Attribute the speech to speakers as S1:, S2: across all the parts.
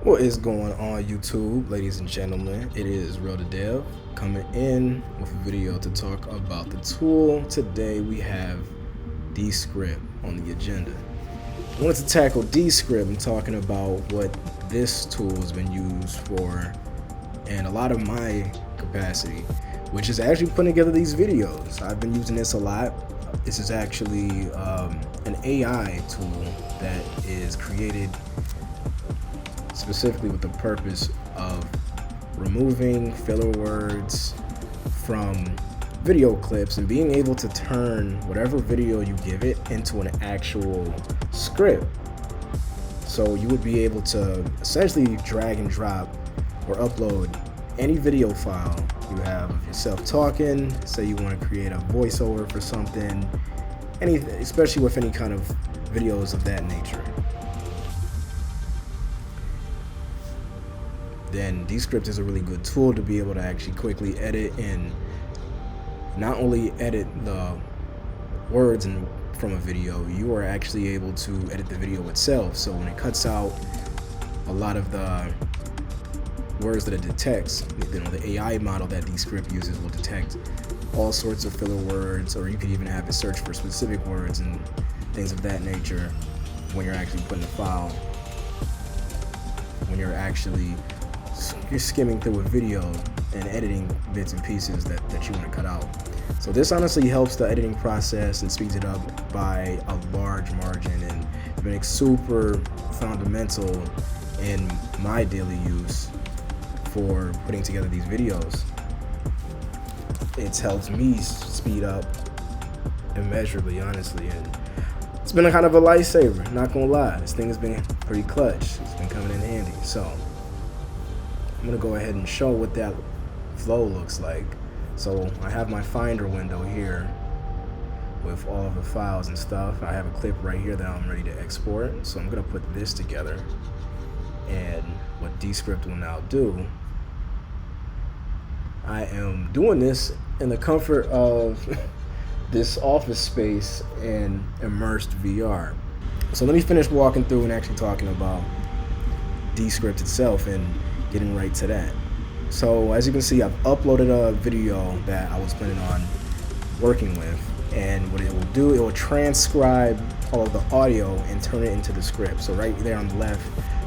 S1: What is going on YouTube, ladies and gentlemen? It is Real to Dev coming in with a video to talk about the tool. Today we have Descript on the agenda. I wanted to tackle Descript and talking about what this tool has been used for and a lot of my capacity, which is actually putting together these videos. I've been using this a lot. This is actually an AI tool that is created specifically with the purpose of removing filler words from video clips and being able to turn whatever video you give it into an actual script. So you would be able to essentially drag and drop or upload any video file you have of yourself talking. Say you want to create a voiceover for something, anything, especially with any kind of videos of that nature. Then Descript is a really good tool to be able to actually quickly edit and not only edit the words from a video, you are actually able to edit the video itself. So when it cuts out a lot of the words that it detects, the AI model that Descript uses will detect all sorts of filler words, or you could even have it search for specific words and things of that nature when you're actually putting a file, when you're skimming through a video and editing bits and pieces that you want to cut out. So this honestly helps the editing process and speeds it up by a large margin, and it's been super fundamental in my daily use for putting together these videos. It's helped me speed up immeasurably, honestly, and it's been a kind of a lifesaver, not gonna lie. This thing has been pretty clutch. It's been coming in handy. So I'm gonna go ahead and show what that flow looks like. So I have my Finder window here with all of the files and stuff. I have a clip right here that I'm ready to export. So I'm gonna put this together, and what Descript will now do, I am doing this in the comfort of this office space in immersed VR. So let me finish walking through and actually talking about Descript itself and getting right to that. So as you can see, I've uploaded a video that I was planning on working with, and what it will do, it will transcribe all of the audio and turn it into the script. So right there on the left,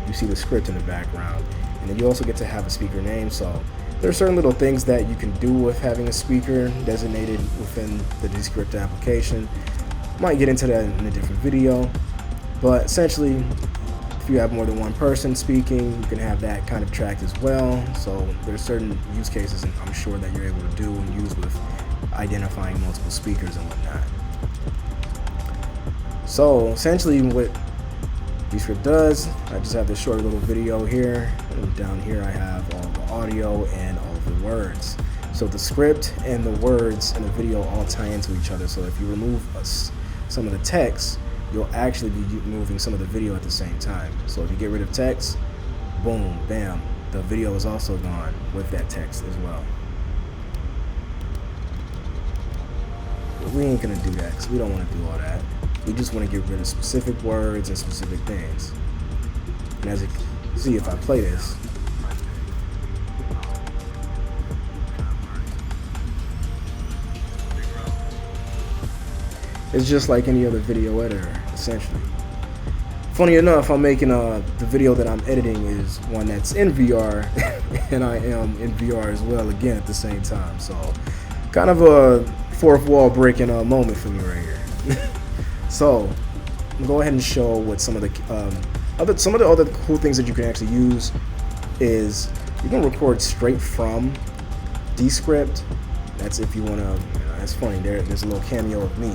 S1: you see the script in the background, and then you also get to have a speaker name. So there are certain little things that you can do with having a speaker designated within the Descript application. Might get into that in a different video, but essentially, if you have more than one person speaking, you can have that kind of tracked as well. So there's certain use cases I'm sure that you're able to do and use with identifying multiple speakers and whatnot. So essentially what Descript does, I just have this short little video here, and down here I have all the audio and all of the words. So the script and the words and the video all tie into each other. So if you remove some of the text, you'll actually be moving some of the video at the same time. So if you get rid of text, boom, bam, the video is also gone with that text as well. But we ain't gonna do that because we don't want to do all that. We just want to get rid of specific words and specific things. And as you can see, if I play this, it's just like any other video editor, essentially. Funny enough, I'm making the video that I'm editing is one that's in VR, and I am in VR as well, again, at the same time. So, kind of a fourth wall breaking moment for me right here. So, I'm gonna go ahead and show what some of the other cool things that you can actually use is you can record straight from Descript. That's if you wanna. That's funny. There's a little cameo of me.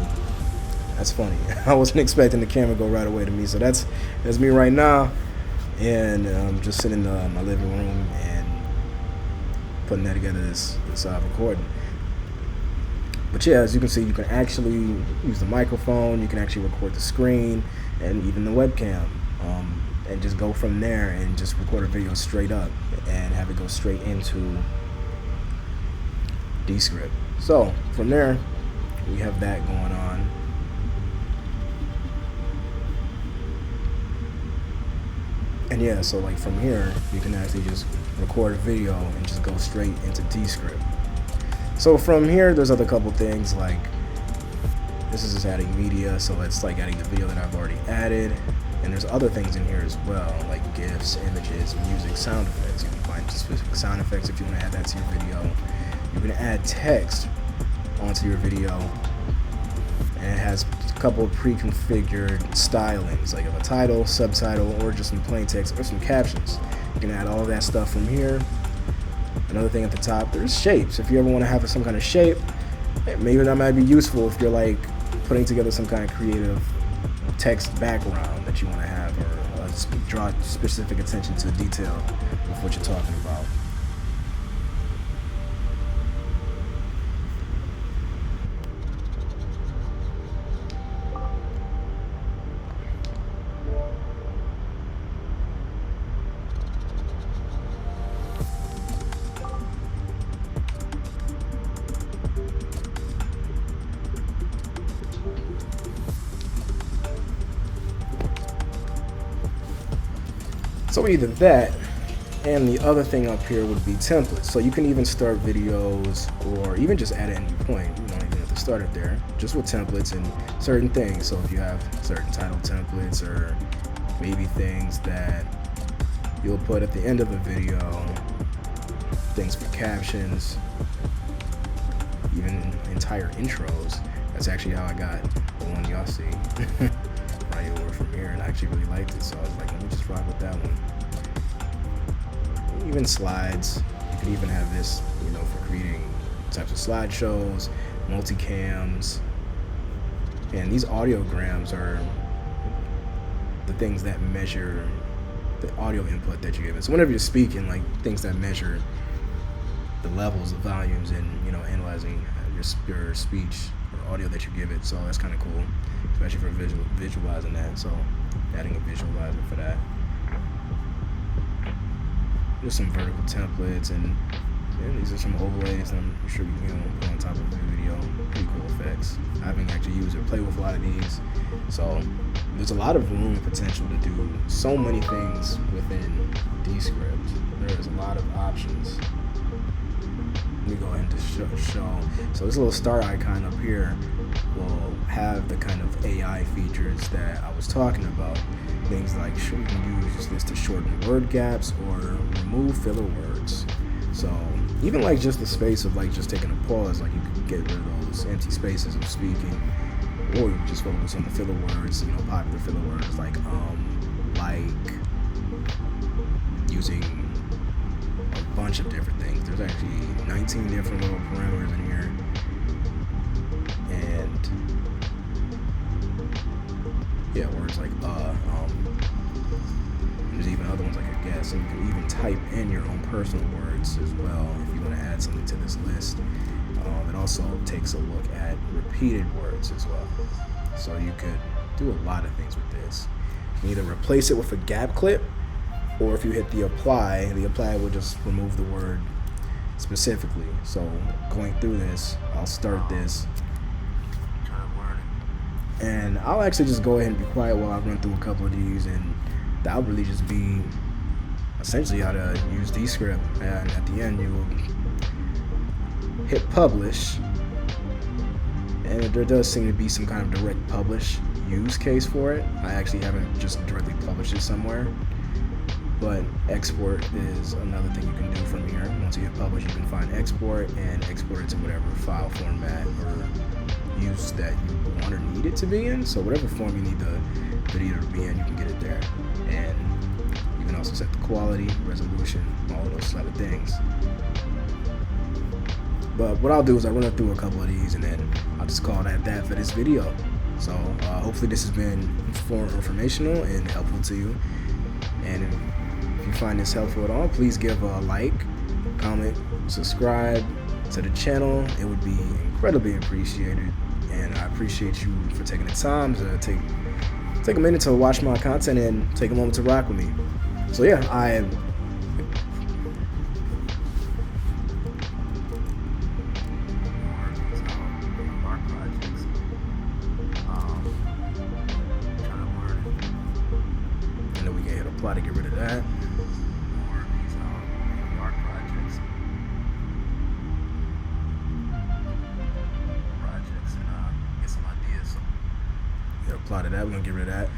S1: That's funny. I wasn't expecting the camera to go right away to me. So that's me right now, and I'm just sitting in my living room and putting that together. This recording. But yeah, as you can see, you can actually use the microphone. You can actually record the screen and even the webcam, and just go from there and just record a video straight up and have it go straight into Descript. So from there, we have that going on. And yeah, so like from here, you can actually just record a video and just go straight into Descript. So from here, there's other couple things like this is just adding media, so it's like adding the video that I've already added. And there's other things in here as well, like GIFs, images, music, sound effects. You can find specific sound effects if you want to add that to your video. You can add text onto your video, and it has a couple of pre-configured stylings, like of a title, subtitle, or just some plain text or some captions. You can add all of that stuff from here. Another thing at the top, there's shapes. If you ever want to have some kind of shape, maybe that might be useful if you're like putting together some kind of creative text background that you want to have, or draw specific attention to detail of what you're talking about. So either that, and the other thing up here would be templates. So you can even start videos, or even just add at any point. You don't even have to start it there, just with templates and certain things. So if you have certain title templates, or maybe things that you'll put at the end of the video, things for captions, even entire intros. That's actually how I got the one y'all see. Right over from here, and I actually really liked it, so I was like, let me just rock with that one. Even slides, you could even have this, you know, for creating types of slideshows, multicams, and these audiograms are the things that measure the audio input that you give it. So whenever you're speaking, like things that measure the levels of volumes and, you know, analyzing your speech or audio that you give it. So that's kind of cool, especially for visualizing that. So adding a visualizer for that. There's some vertical templates, and yeah, these are some overlays I'm sure you can put on top of the video. Pretty cool effects. I haven't actually used or played with a lot of these, so there's a lot of room and potential to do so many things within Descript. There's a lot of options. Let me go ahead and show. So this little star icon up here will have the kind of AI features that I was talking about. Things like you can use this to shorten word gaps or remove filler words. So even like just the space of like just taking a pause, like you could get rid of those empty spaces of speaking, or you can just focus on the filler words, you know, popular filler words like using a bunch of different things. There's actually 19 different little parameters in here, and yeah, words like there's even other ones like I guess, so you can even type in your own personal words as well if you want to add something to this list. It also takes a look at repeated words as well, so you could do a lot of things with this. You can either replace it with a gap clip, or if you hit the apply will just remove the word specifically. So going through this, I'll start this, and I'll actually just go ahead and be quiet while I run through a couple of these, and that'll really just be essentially how to use Descript. And at the end, you will hit publish, and there does seem to be some kind of direct publish use case for it. I actually haven't just directly published it somewhere, but export is another thing you can do from here. Once you hit publish, you can find export and export it to whatever file format or use that you want or need it to be in. So whatever form you need the video to be in, you can get it there. And you can also set the quality, resolution, all of those sort of things. But what I'll do is I'll run through a couple of these, and then I'll just call that for this video. So hopefully this has been informational and helpful to you. And if you find this helpful at all, please give a like, comment, subscribe to the channel. It would be incredibly appreciated, and I appreciate you for taking the time to take a minute to watch my content and take a moment to rock with me. So yeah, I am and then we can hit apply. apply to get rid of that. Or these art projects. And get some ideas. So yeah, apply to that. We're gonna get rid of that.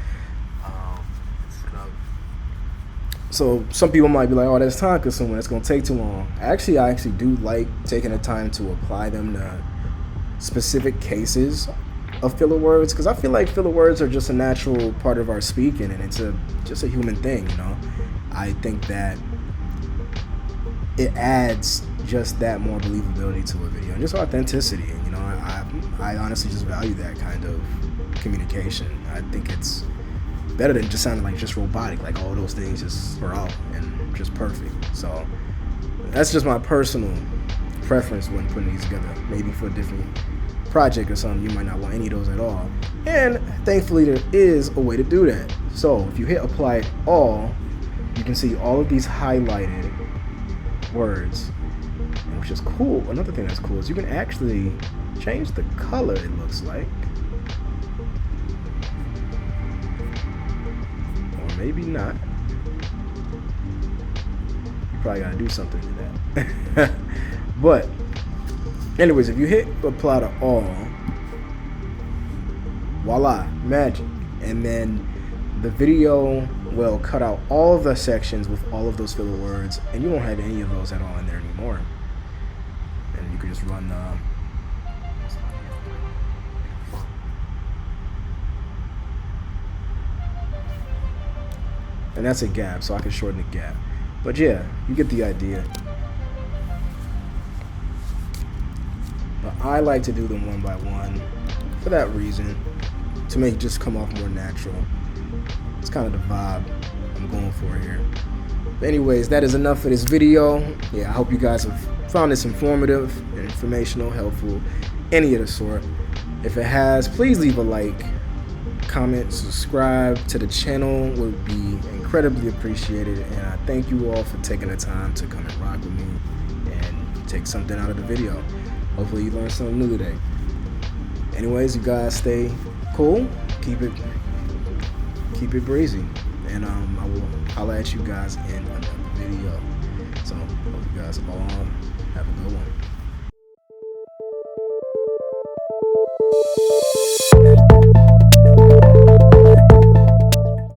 S1: So some people might be like, oh, that's time consuming, that's gonna take too long. I actually do like taking the time to apply them to specific cases of filler words, because I feel like filler words are just a natural part of our speaking, and it's just a human thing, you know. I think that it adds just that more believability to a video and just authenticity. You know, I honestly just value that kind of communication. I think it's better than just sounding like just robotic, like all those things just are out and just perfect. So that's just my personal preference when putting these together. Maybe for a different project or something, you might not want any of those at all. And thankfully there is a way to do that. So if you hit apply all, you can see all of these highlighted words, which is cool. Another thing that's cool is you can actually change the color, it looks like. Maybe not. You probably gotta do something to that. But anyways, if you hit apply to all, voila, magic. And then the video will cut out all of the sections with all of those filler words, and you won't have any of those at all in there anymore. And you can just run and that's a gap, so I can shorten the gap. But yeah, you get the idea. But I like to do them one by one for that reason, to make it just come off more natural. It's kind of the vibe I'm going for here. But anyways, that is enough for this video. Yeah, I hope you guys have found this informative, informational, helpful, any of the sort. If it has, please leave a like, comment, subscribe to the channel would be incredibly appreciated, and I thank you all for taking the time to come and rock with me and take something out of the video. Hopefully you learned something new today. Anyways, you guys stay cool, keep it breezy, and I will holler at you guys in another video. So hope you guys all have a good one.